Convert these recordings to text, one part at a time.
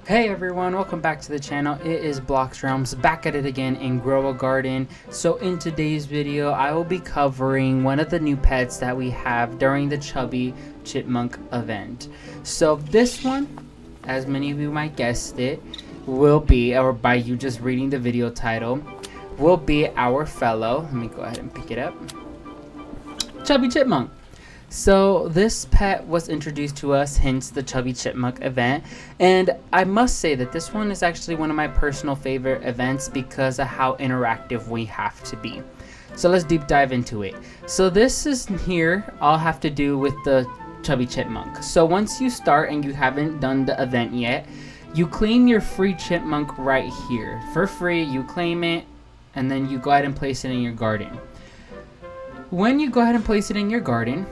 Hey everyone, welcome back to the channel. It is Blox Realms back at it again in Grow a Garden. So in today's video, I will be covering one of the new pets that we have during the Chubby Chipmunk event. So this one, as many of you might guessed it, will be, or by you just reading the video title, will be our fellow, let me go ahead and pick it up, Chubby Chipmunk. So this pet was introduced to us, hence the Chubby Chipmunk event, and I must say that this one is actually one of my personal favorite events because of how interactive we have to be. So let's deep dive into it. So this is here, I'll have to do with the Chubby Chipmunk. So once you start and you haven't done the event yet, you claim your free chipmunk right here. For free, you claim it, and then you go ahead and place it in your garden. When you go ahead and place it in your garden,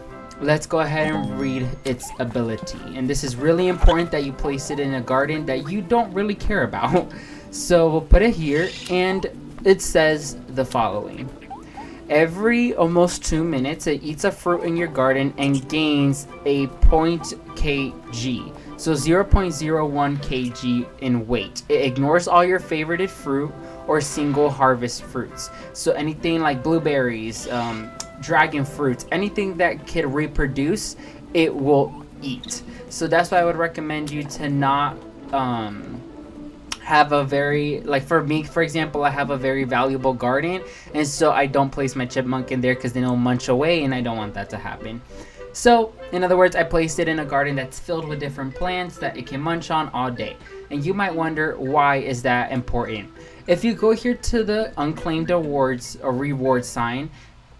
let's go ahead and read its ability. And this is really important that you place it in a garden that you don't really care about. So we'll put it here, and it says the following. Every almost 2 minutes, it eats a fruit in your garden and gains a 0.0 kg. So 0.01 kg in weight. It ignores all your favorited fruit or single harvest fruits. So anything like blueberries, dragon fruits, anything that can reproduce, it will eat. So that's why I would recommend you to not have a very, like for me, for example, I have a very valuable garden, and so I don't place my chipmunk in there because then it'll munch away, and I don't want that to happen. So in other words, I placed it in a garden that's filled with different plants that it can munch on all day. And you might wonder, why is that important? If you go here to the unclaimed awards or reward sign,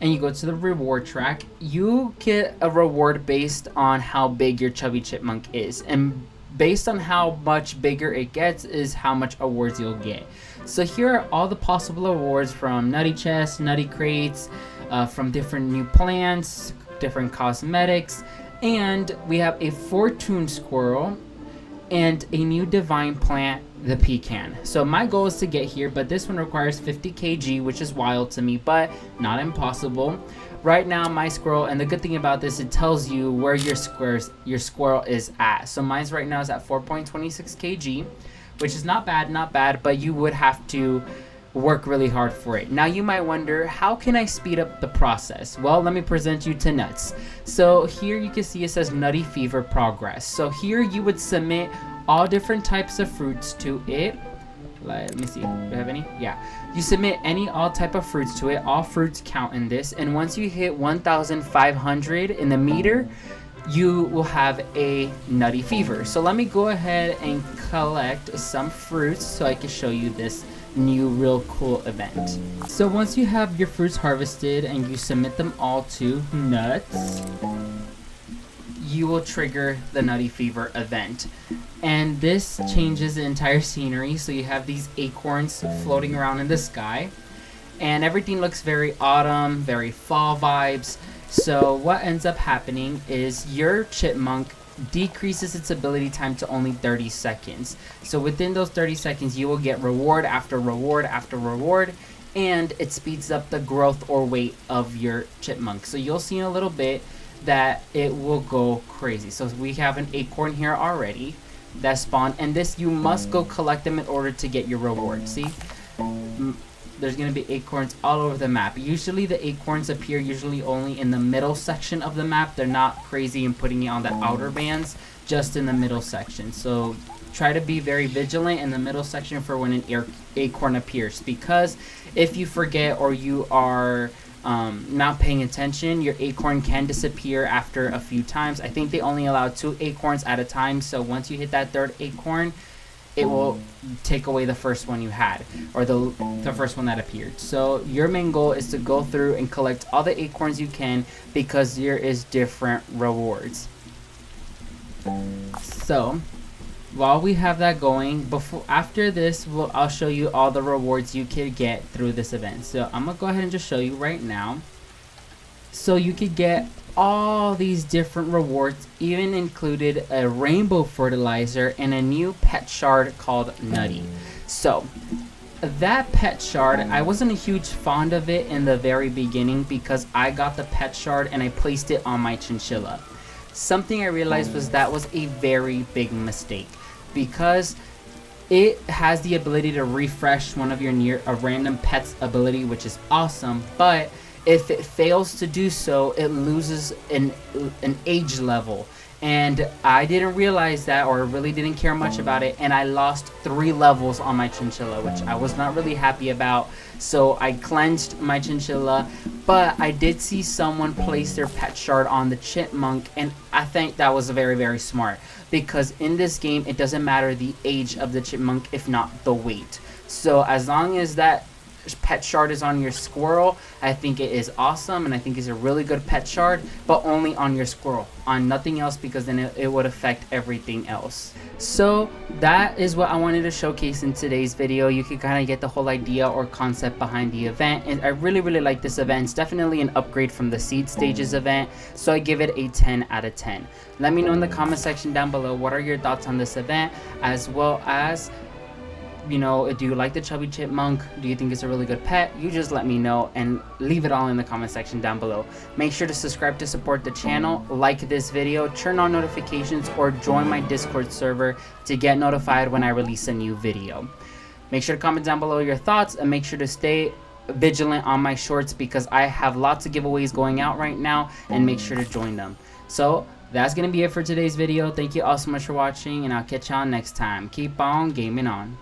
and you go to the reward track, you get a reward based on how big your Chubby Chipmunk is, and based on how much bigger it gets is how much awards you'll get. So here are all the possible awards from Nutty chests, Nutty crates, from different new plants, different cosmetics, and we have a fortune squirrel and a new divine plant, the pecan. So my goal is to get here, but this one requires 50 kg, which is wild to me, but not impossible. Right now my squirrel, and the good thing about this, it tells you where your squirrel is at. So mine's right now is at 4.26 kg, which is not bad, but you would have to work really hard for it. Now you might wonder, how can I speed up the process? Well, let me present you to nuts. So here you can see it says Nutty Fever Progress. So here you would submit all different types of fruits to it. Let me see, do I have any? Yeah. You submit all type of fruits to it. All fruits count in this. And once you hit 1,500 in the meter, you will have a Nutty Fever. So let me go ahead and collect some fruits so I can show you this new real cool event. So once you have your fruits harvested and you submit them all to nuts, you will trigger the Nutty Fever event, and this changes the entire scenery. So you have these acorns floating around in the sky, and everything looks very autumn, very fall vibes. So what ends up happening is your chipmunk decreases its ability time to only 30 seconds. So within those 30 seconds, you will get reward after reward after reward, and it speeds up the growth or weight of your chipmunk. So you'll see in a little bit that it will go crazy. So we have an acorn here already that spawned, and this you must go collect them in order to get your reward. See? There's going to be acorns all over the map. Usually the acorns appear usually only in the middle section of the map. They're not crazy in putting it on the outer bands, just in the middle section. So try to be very vigilant in the middle section for when an acorn appears, because if you forget or you are not paying attention, your acorn can disappear after a few times. I think they only allow 2 acorns at a time, so once you hit that 3rd acorn, it will take away the first one you had, or the first one that appeared. So your main goal is to go through and collect all the acorns you can, because there is different rewards. So while we have that going, after this, I'll show you all the rewards you could get through this event. So I'm gonna go ahead and just show you right now. So you could get all these different rewards, even included a rainbow fertilizer and a new pet shard called Nutty. So that pet shard, I wasn't a huge fond of it in the very beginning because I got the pet shard and I placed it on my chinchilla. Something I realized was that was a very big mistake, because it has the ability to refresh one of your near a random pet's ability, which is awesome, but if it fails to do so, it loses an age level. And I didn't realize that, or really didn't care much about it, and I lost 3 levels on my chinchilla, which I was not really happy about. So I cleansed my chinchilla, but I did see someone place their pet shard on the chipmunk, and I think that was very, very smart, because in this game it doesn't matter the age of the chipmunk, if not the weight. So as long as that pet shard is on your squirrel, I think it is awesome, and I think it's a really good pet shard, but only on your squirrel, on nothing else, because then it would affect everything else. So that is what I wanted to showcase in today's video. You can kind of get the whole idea or concept behind the event, and I really like this event. It's definitely an upgrade from the seed stages event, so I give it a 10 out of 10. Let me know in the comment section down below what are your thoughts on this event, as well as, you know, do you like the chubby chipmunk? Do you think it's a really good pet? You just let me know and leave it all in the comment section down below. Make sure to subscribe to support the channel, like this video, turn on notifications, or join my Discord server to get notified when I release a new video. Make sure to comment down below your thoughts, and make sure to stay vigilant on my shorts, because I have lots of giveaways going out right now, and make sure to join them. So that's gonna be it for today's video. Thank you all so much for watching, and I'll catch y'all next time. Keep on gaming on.